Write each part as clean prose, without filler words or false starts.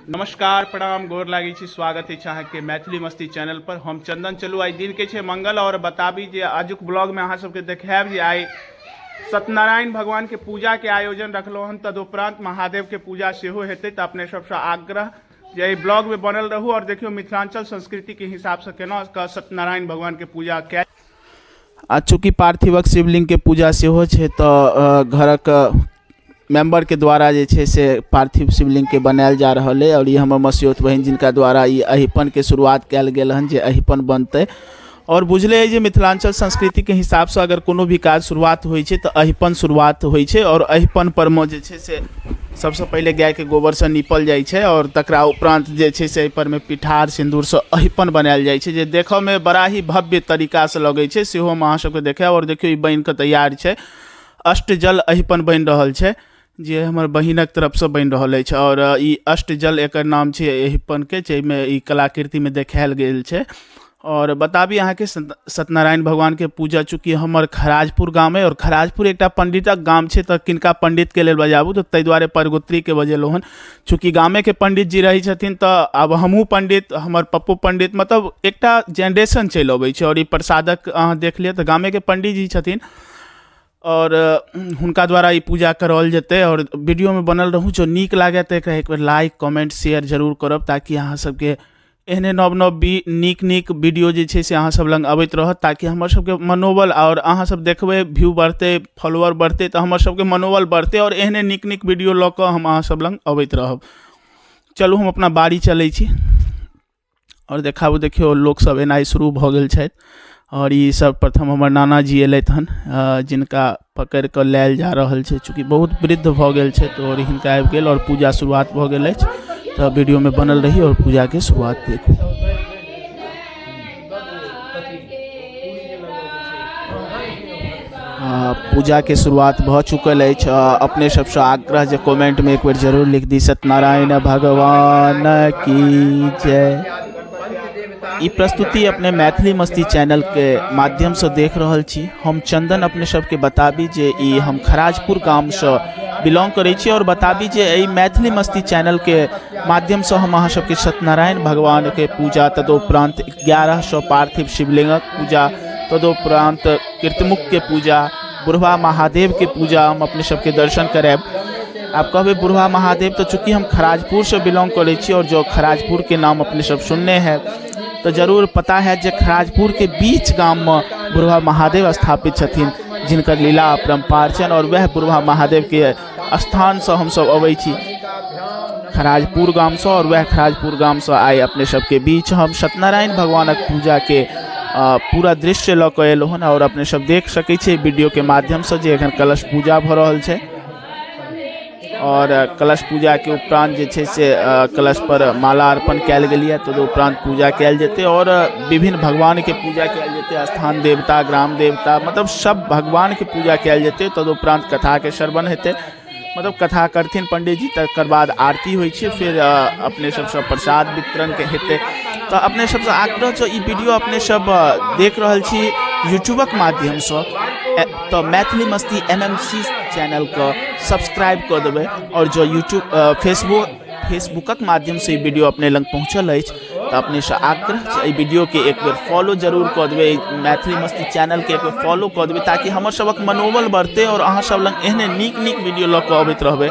नमस्कार प्रणाम गोर लागी छी। स्वागत है अहाँ के मैथिली मस्ती चैनल पर। हम चंदन चलू। आई दिन के छे मंगल और बताबी जे आजुक ब्लॉग में अहाँ सबके देखाब जे आई सत्यनारायण भगवान के पूजा के आयोजन रखलो हन। तदुपरांत महादेव के पूजा सेहो हेतै। तो अपने सबसे आग्रह जे ब्लॉग में बनल रहू और देखियो मिथिलांचल संस्कृति के हिसाब से केना सत्यनारायण भगवान के पूजा कै। आ चूँकि पार्थिवक शिवलिंग के पूजा सेहो छै तो घरक मेंबर के द्वारा जे छै से पार्थिव शिवलिंग के बनायल जा रहल है। और ये हमर मस्योत बहन जिनका द्वारा ये अहिपन के शुरुआत कैल गेल हन जे अहिपन बनते। और बुझले है जे मिथिलांचल संस्कृति के हिसाब से अगर कोनो भी काज शुरुआत होइ छै तो अहिपन शुरुआत होइ छै। और अहिपन पर में जे छै से सबसे पहले गाय के गोबर से नीपल जाइ छै और तकरा उपरांत जे छै से पर में पिठार सिंदूर से अहिपन बनायल जाइ छै जे देखो में बड़ा ही भव्य तरीका से लगे छै। सेहो हम अहाँ सबके देखाब। और देखियो ई बन के तैयार छै। अष्टजल अहिपन बन रहल छै जे हमर बहिनक तरफ से बन रहल है। और ई अष्टजल एकर नाम छै अहिपन के, जैमे ई कलाकृति में देखायल गेल छै। और बताबी अहाँ के सत्यनारायण भगवान के पूजा चूँकि हमर खराजपुर गाँव है और खराजपुर एक पंडितक गाँव छै। तो किनका पंडित के लेल बजाबू तो तै द्वारे परगोत्री के बजेलो हन। चूँकि गाँव के पंडित जी रही छथिन तो अब हमहूँ पंडित, हमर पप्पू पंडित, मतलब एक जेनरेशन चलि अबै छै। और ई प्रसादक अहाँ देख लिअ तो गाँव के पंडित जी छथिन और हुनका द्वारा ये पूजा करल जेते। और वीडियो में बनल रहूँ जो नीक लागे तो एक बार लाइक कमेंट शेयर जरूर करब ताकि अहाँ सबके एहने नव नव नीक वीडियो जे छै से अहाँ सब लंग अबैत रहत। ताकि हमर सबके मनोबल और अहाँ सब देखबे व्यू बढ़ते फॉलोअर बढ़ते तो हमर सबके मनोबल बढ़ते। और एहने नीक वीडियो लऽ कऽ हम अहाँ सब लंग अबैत रहब। चलू हम अपना बाड़ी चलै छी और देखाबू। देखियो लोग सब एनाइ शुरू भऽ गेल छथि। और ये सब प्रथम हमर नाना जी एलथि हन जिनका पकड़ कऽ लायल जा रहल छै। चूँकि बहुत वृद्ध भऽ गेल छै तो और हिनका आबि गेल और पूजा शुरुआत भऽ गेल अछि। तो वीडियो में बनल रही और पूजा के शुरुआत देखू। पूजा के शुरुआत भ चुकल अछि। अपने सबसे आग्रह जे कमेंट में एक बार जरूर लिख दी सत्यनारायण भगवान की जय। ई प्रस्तुति अपने मैथिली मस्ती चैनल के माध्यम से देख रहल छी। हम चंदन अपने सबके बताबी जे ई हम खराजपुर गांव से बिलोंग करै छी। और बताबी जे ई मैथिली मस्ती चैनल के माध्यम से हम अहाँ सबके सत्यनारायण भगवान के पूजा, तदुपरांत 1100 पार्थिव शिवलिंगक पूजा, तदुपरांत कीर्तिमुख के पूजा, बुढ़वा महादेव के पूजा हम अपने सबके दर्शन कराब। आप कहबे बुढ़वा महादेव तो चूँकि हम खराजपुर से बिलोंग करै छी और जो खराजपुर के नाम अपने सब सुनने हैं तो जरूर पता है जे खराजपुर के बीच गांव में बुढ़वा महादेव स्थापित छथिन जिनकर लीला अपरंपार छन। और वह बुढ़वा महादेव के स्थान से हम सब अबै छी खराजपुर गांव से। और वह खराजपुर गांव से आए अपने सबके बीच हम सत्यनारायण भगवानक पूजा के पूरा दृश्य लऽ कऽ एलहुँ हन। और अपने सब देख सकै छी वीडियो के माध्यम से जे एखन कलश पूजा भऽ रहल छै। और कलश पूजा के उपरांत जे छै से कलश पर माला अर्पण कैल गेलिए। तदुपरांत पूजा कैल जेते और विभिन्न भगवान के पूजा कैल जेते। स्थान देवता, ग्राम देवता, मतलब सब भगवान के पूजा कैल जेते। तदुपरांत कथा के श्रवण हेते, मतलब कथा करथिन पंडित जी। तकर बाद आरती होइ छै, फिर अपने सबसे प्रसाद वितरण के हेते। तो अपने सबसे आग्रह जो ई वीडियो अपने सब देख रहल छी यूट्यूबक माध्यम से तो मैथिली मस्ती MMC चैनल को सब्सक्राइब कर देवे। और जो यूट्यूब फेसबुकक माध्यम से वीडियो अपने लंग पहुँचल है तो अपने से आग्रह वीडियो के एक बार फॉलो जरूर कर देवे। मैथिली मस्ती चैनल के एक बार फॉलो कर देवे ताकि हमर सबक मनोबल बढ़ते और अहाँ सब लंग एहने नीक वीडियो लऽ कऽ अबैत रहबै।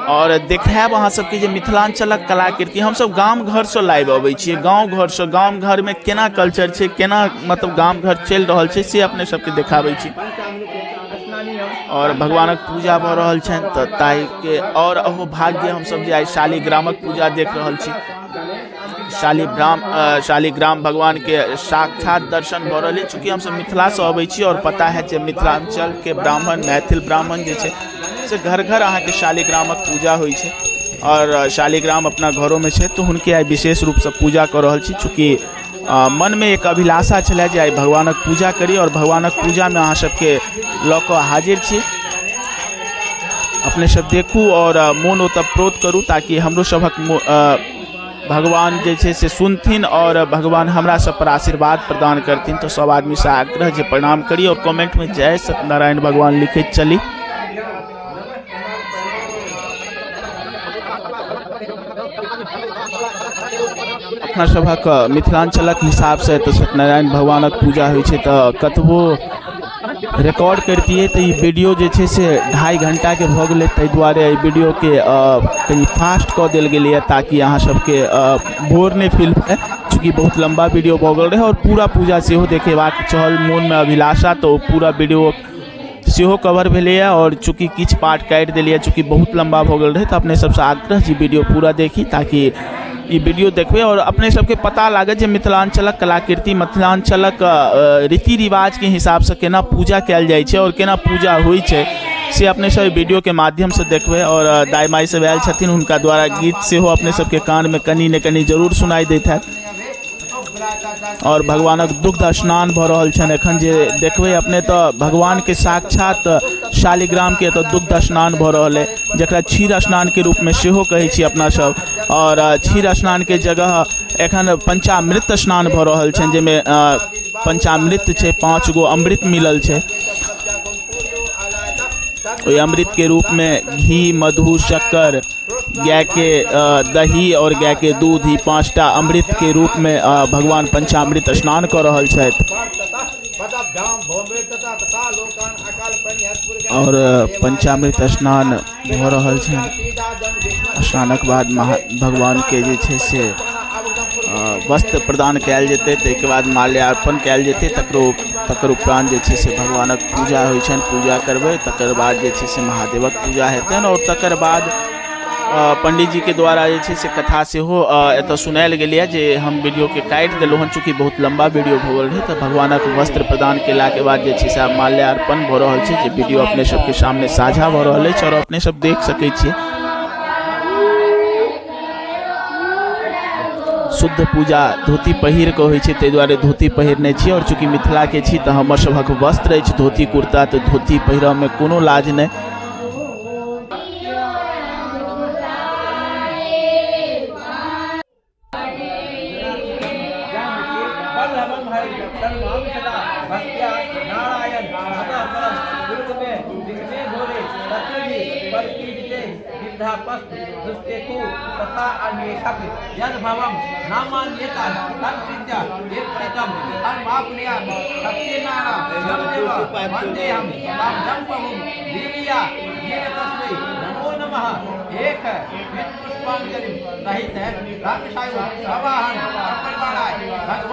और देखाब अहाँ सबके जे मिथिलांचलक कलाकृति हम सब गाम घर से लाइव अबै छियै। गाँव घर से, गाम घर में केना कल्चर छै, केना मतलब गाम घर चलि रहल छै से अपने सबके देखाबै छी। और भगवानक पूजा भऽ रहल छनि तो ताहि के और अहो भाग्य हम सब जे आइ शालिग्रामक पूजा देख रहल छी। शालिग्राम भगवान के साक्षात दर्शन भऽ रहल है। चूँकि हम सब मिथिला से अबै छी और पता है जे मिथिलांचल के ब्राह्मण, मैथिल ब्राह्मण जे छै से घर घर अहाँ के शालिग्रामक पूजा होइ छै। और शालिग्राम अपना घरों में छै तो हुनके आई विशेष रूप से पूजा कर रहल छी। चूँकि मन में एक अभिलाषा छलै जे आई भगवानक पूजा करी और भगवानक पूजा में अहाँ सबके लऽ कऽ हाजिर छी। अपने सब देखू और मोन ओतप्रोत करू ताकि हमरो सबक भगवान जे छै से सुनथिन और भगवान हमरा सब पर आशीर्वाद प्रदान करथिन। तो सब आदमी से आग्रह जे प्रणाम करी और कमेंट में जय सत्यनारायण भगवान लिखैत चली। अपना सभक मिथिलांचलक हिसाब से तो सत्यनारायण भगवानक पूजा होइ छै तो कतबो रिकॉर्ड करतियै तो ई वीडियो जे छै से 2.5 घंटा के भऽ गेलै, ताहि दुआरे एहि वीडियो के कनि फास्ट कऽ देल गेलै ताकि अहाँ सबके बोर नहि फील हुए, चूँकि बहुत लंबा वीडियो भऽ गेल रहै और पूरा पूजा सेहो देखेबाक छल मोनमे अभिलाषा, तो पूरा वीडियो सेहो कवर भेलैए और चूँकि किछु पार्ट काटि देलिए चूँकि बहुत लंबा भऽ गेल रहै, तो अपने सबसे आग्रह जे वीडियो पूरा देखी ताकि ई वीडियो देखबै और अपने सबके पता लागत जे मिथिलांचलक कलाकृति, मिथिलांचलक रीति रिवाज के हिसाब से केना पूजा कयल जाइ छै और केना पूजा होइ छै से अपने सब वीडियो के माध्यम से देखबै। और दाई माई सब आयल छथिन, हुनका द्वारा गीत सेहो अपने सबके कान में कनी ने कनी जरूर सुनाई दैत हैत और भगवानक दुग्ध स्नान भऽ रहल छनि एखन जे देखबै अपने, तो भगवान के साक्षात शालिग्राम के तो दुग्ध स्नान भऽ रहल है, जकरा क्षीर स्नान के रूप में सेहो कहै छी अपना सब। और क्षीर स्नान के जगह एखन पंचामृत स्नान भऽ रहल छनि, जाहिमे पंचामृत छै, 5 गो अमृत मिलल छै। ओहि अमृत के रूप में घी, मधु, शक्कर, गाय के दही और गाय के दूध, ही 5टा अमृत के रूप में भगवान पंचामृत स्नान कर रहल छथि। और पंचामृत स्नान भऽ रहल छनि। स्नानक बाद भगवान के जे छै से वस्त्र प्रदान कयल जेतै, ताहिके बाद माल्यार्पण कयल जेतै, तकर उपरांत जे छै से भगवानक पूजा होइ छनि, पूजा करबै, तकर बाद जे छै से महादेवक पूजा हेतनि और तकर बाद पंडित जी के द्वारा जे छै से कथा सेहो एतऽ सुनायल गेलै जे हम वीडियो के काटि देलहुँ हन, चूँकि बहुत लंबा वीडियो भऽ गेल रहै, तऽ भगवानक वस्त्र प्रदान केलाके बाद जे छै से आब माल्यार्पण भऽ रहल छै, जे वीडियो अपने सबके सामने साझा भऽ रहल अछि और अपने सब देख सकै छियै। शुद्ध पूजा धोती पहिर के होइ छै, ताहि दुआरे धोती पहिरने छी और चूँकि मिथिला के छी तऽ हमर सभक वस्त्र अछि धोती कुर्ता, तऽ धोती पहिरऽ में कोनो लाज नहि। तथा अन्वेषक यद भवम नामान्यता तद्विद्या यत्कृतं तन्माप्नुयात् सत्येनारायणमेव वन्देऽहं तं जम्पमुं लीलया येन तस्मै नमो नमः। एक पुष्पांजलि सहित रामसायु सवाहन अर्पणाय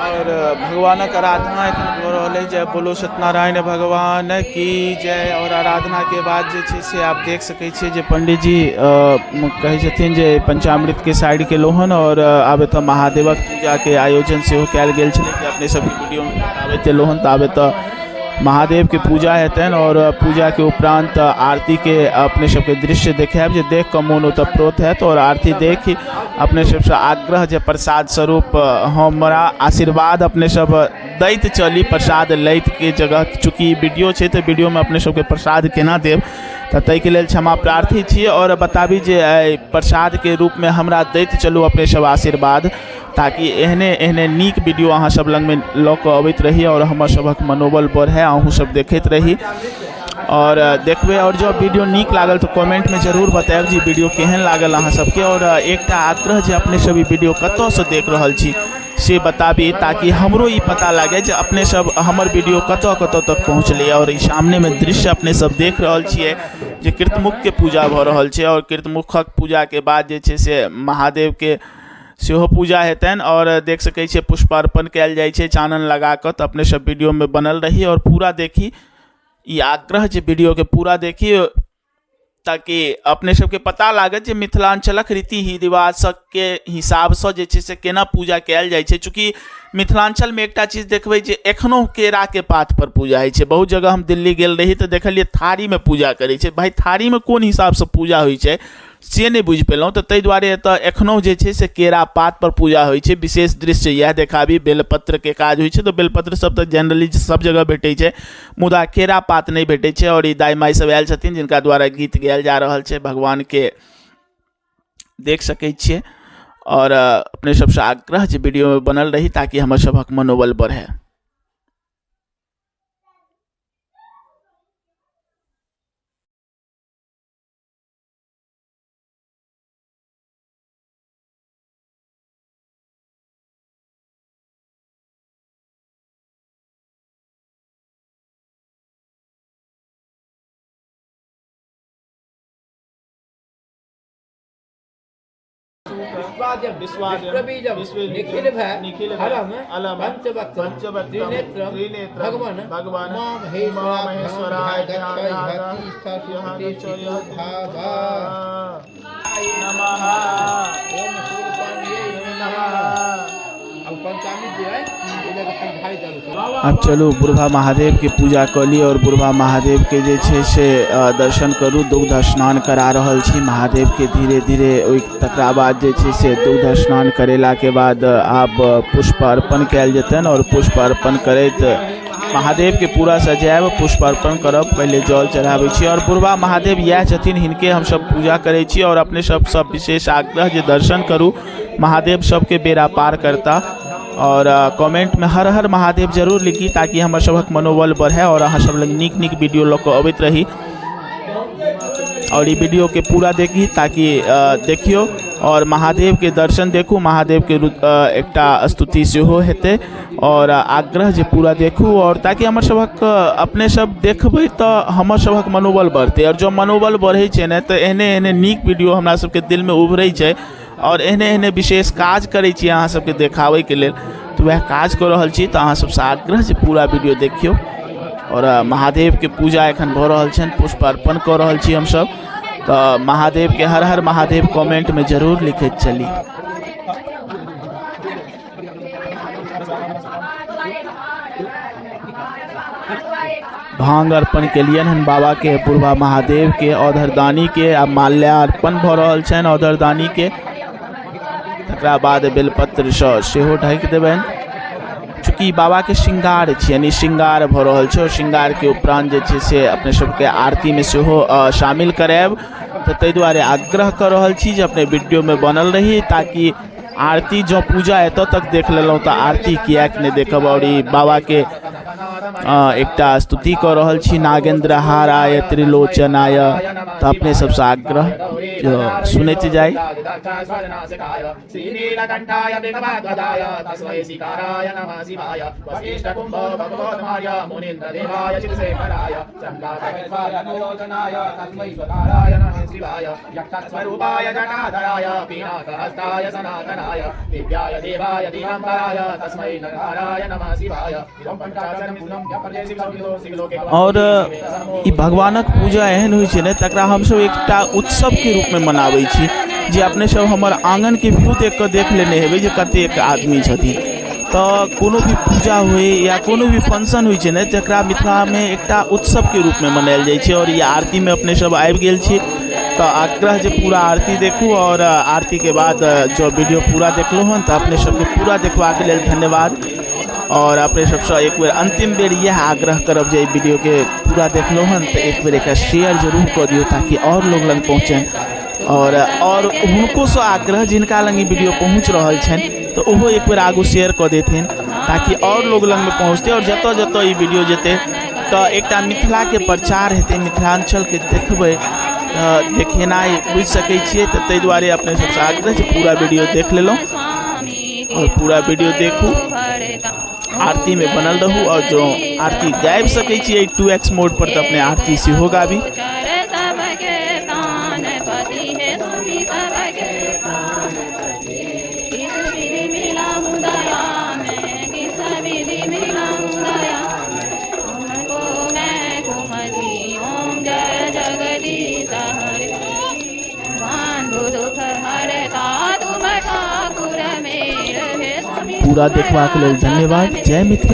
और भगवानक आराधना एखन भऽ रहल है। जय बोलो सत्यनारायण भगवान की जय। और आराधना के बाद जे छै से आप देख सकै छियै जे पंडित जी कहै छथिन जे पंचामृत के साइड के लोहन और आब एतऽ महादेवक पूजा के आयोजन सेहो कयल गेल छलै, जे अपने सब वीडियो में बताबैत लोहन, तऽ आब एतऽ महादेव के पूजा हेतनि और पूजा के उपरांत आरती के अपने सबके दृश्य देखायब, जे देख कऽ मोन ओतप्रोत हैत और आरती देखि अपने सबसे आग्रह जे प्रसाद स्वरूप हमरा आशीर्वाद अपने सब दैत चली, प्रसाद लैत के जगह, चूँकि वीडियो छै तऽ वीडियो में अपने सबके प्रसाद केना देब, तऽ ताहिके लेल क्षमा प्रार्थी छी और बताबी जे प्रसाद के रूप में हमरा दैत चलू अपने सब आशीर्वाद, ताकि एहने एहने नीक वीडियो अहाँ सब लग में लऽ कऽ अबैत रही और हमर सबक मनोबल बढ़े, अहूँ सब देखैत रही और देखबै। और जो वीडियो नीक लागल तो कमेंट में जरूर बतायब जी वीडियो केहन लागल अहाँ सबके, और एकटा आग्रह जे अपने सब ई वीडियो कतऽ से देख रहल छी से बताबी, ताकि हमरो ई पता लगे जे अपने सब हमर वीडियो कतऽ कतऽ तक पहुँचलै। और ई सामने में दृश्य अपने सब देख रहल छियै जे कृतमुख के पूजा भऽ रहल छै और कृतमुखक पूजा के बाद जे छै से महादेव के सेहो पूजा हेतनि और देख सकै छियै पुष्पार्पण कयल जाइ छै चानन लगा कऽ। तऽ अपने सब वीडियो में बनल रही और पूरा देखी, ई आग्रह जे वीडियो के पूरा देखी, ताकि अपने सबके पता लागत जे मिथिलांचलक रीति रिवाज के हिसाब से जे छै से केना पूजा कयल जाइ छै। चूँकि मिथिलांचल में एकटा चीज देखबै जे एखनो केरा के पात पर पूजा होइ छै। बहुत जगह हम दिल्ली गेल रही तऽ देखलियै थारी में पूजा करै छै, भाई थारी में कोन हिसाब से पूजा होइ छै से नहीं बुझि पेलहुँ, तऽ ताहि दुआरे एतऽ एखनो जे छै से केरा पात पर पूजा होइ छै। विशेष दृश्य इएह देखाबी, बेलपत्र के काज होइ छै, तऽ बेलपत्र सब तऽ जनरली सब जगह भेटै छै, मुदा केरा पात नहीं भेटै छै। और ई दाई माई सब आयल छथिन जिनका द्वारा गीत गायल जा रहल छै भगवान के, देख सकै छियै। और अपने सबसे आग्रह जे वीडियो में बनल रही ताकि हमर सबक मनोबल बढ़े। विश्वाद्यं विश्वाद्यं, विश्वबीजं विश्वबीजं, निखिलभय निखिलभय, अलम अलम, पंचवक्त्रं पंचवक्त्रं, त्रिनेत्रं त्रिनेत्रं, भगवान् भगवान्, महेश्वराय महेश्वराय नमः। ओम सूर्यपाण्ये नमः। अब पंचामृत जो है ये जगह ढाई जरूर अब चलू बुढ़वा महादेव के पूजा कली और बुढ़वा महादेव के जे छै से दर्शन करू। दुग्ध स्नान करा रहल छी महादेव के धीरे धीरे। ओहि तकरा बाद जे छै से दुग्ध स्नान करेला के बाद आब पुष्प अर्पण कयल जेतनि और पुष्प अर्पण करैत महादेव के पूरा सजायब, पुष्प अर्पण करब, पहले जल चढ़ाबै छी। और बुढ़वा महादेव इएह छथिन, हिनके हमसब पूजा करै छी और अपने सब विशेष आग्रह जे दर्शन करू, महादेव सबके बेड़ा पार करता। और कमेंट में हर हर महादेव जरूर लिखी ताकि हमर सबक मनोबल बढ़े और अहाँ सब लग नीक नीक वीडियो लऽ कऽ अबैत रही। और ई वीडियो के पूरा देखी ताकि देखियो और महादेव के दर्शन देखू, महादेव के एकटा स्तुति सेहो हेतै और आग्रह जे पूरा देखू और ताकि हमर सबक अपने सब देखबै तऽ हमर सबक मनोबल बढ़तै। और जो मनोबल बढ़ै छै ने तऽ एहने एहने नीक वीडियो हमरा सबके दिल में उभरै छै और एहने एहने विशेष काज करै छी अहाँ सबके देखाबै के लेल। तऽ वएह काज कऽ रहल छी, तऽ अहाँ सबसँ आग्रह जे पूरा वीडियो देखियो। और महादेव के पूजा एखन भऽ रहल छनि, पुष्प अर्पण कऽ रहल छी हमसब। तऽ महादेव के हर हर महादेव कमेंट में जरूर लिखैत चली। भांग अर्पण के लिए हन बाबा के, बुढ़वा महादेव के, औधरदानी के अब माल्यार्पण भऽ रहल छनि औधरदानी के। तकरा बाद बेलपत्र सेहो ढकि देबनि, चूँकि बाबा के श्रृंगार छियनि, श्रृंगार भऽ रहल छै। और श्रृंगार के उपरांत जे छै से अपने सबके आरती में सेहो शामिल करायब। तऽ ताहि दुआरे आग्रह कर रहल छी जे अपने वीडियो में बनल रही ताकि आरती जो पूजा एतऽ तक देख लेलहुँ तऽ आरती किएक नहि देखब। और ई बाबा के एकटा स्तुति कऽ रहल छी, नागेंद्र हाराय त्रिलोचनाय। तऽ अपने सबसँ आग्रह सुनैत जाय। और ई भगवानक पूजा एहन होइ छै ने तकरा हमसब एकटा उत्सव के रूप में मनाबै छी। जे अपने सब हमर आंगन के व्यू देख कऽ देख लेने हेबै जे कतेक आदमी छथिन। तऽ कोनो भी पूजा होय या कोनो भी फंक्शन होइ छै ने जकरा मिथिला में एकटा उत्सव के रूप में मनायल जाइ छै। और ये आरती में अपने सब आबि गेल छी, तऽ आग्रह जे पूरा आरती देखू। और आरती के बाद जो वीडियो पूरा देखलहुँ हन तऽ अपने सबके पूरा देखबाक लेल धन्यवाद। और अपने सबसँ एक बेर अंतिम बेर यह आग्रह करब जे वीडियो के पूरा देखलहुँ हन तऽ एक बेर एकरा शेयर जरूर कऽ दियौ ताकि और लोग लग पहुँचनि। और हुनकोसँ आग्रह जिनका लग ई वीडियो पहुँच रहल छनि तऽ ओहो एक बेर आगू शेयर कऽ देथिन ताकि और लोग लग में पहुँचतै। और जतऽ जतऽ ई वीडियो जेतै तऽ एकटा मिथिला के प्रचार हेतै, मिथिलांचल के देखबै, देखेनाइ बुझि सकै छियै। तऽ ताहि दुआरे अपने सबसँ आग्रह जे पूरा वीडियो देख लेलहुँ और पूरा वीडियो देखू, आरती में बनल रहू। और जो आरती गाबि सकै छियै 2x मोड पर तऽ अपने आरती सेहो गाबी। पूरा देखबाक लेल धन्यवाद। जय मिथिला।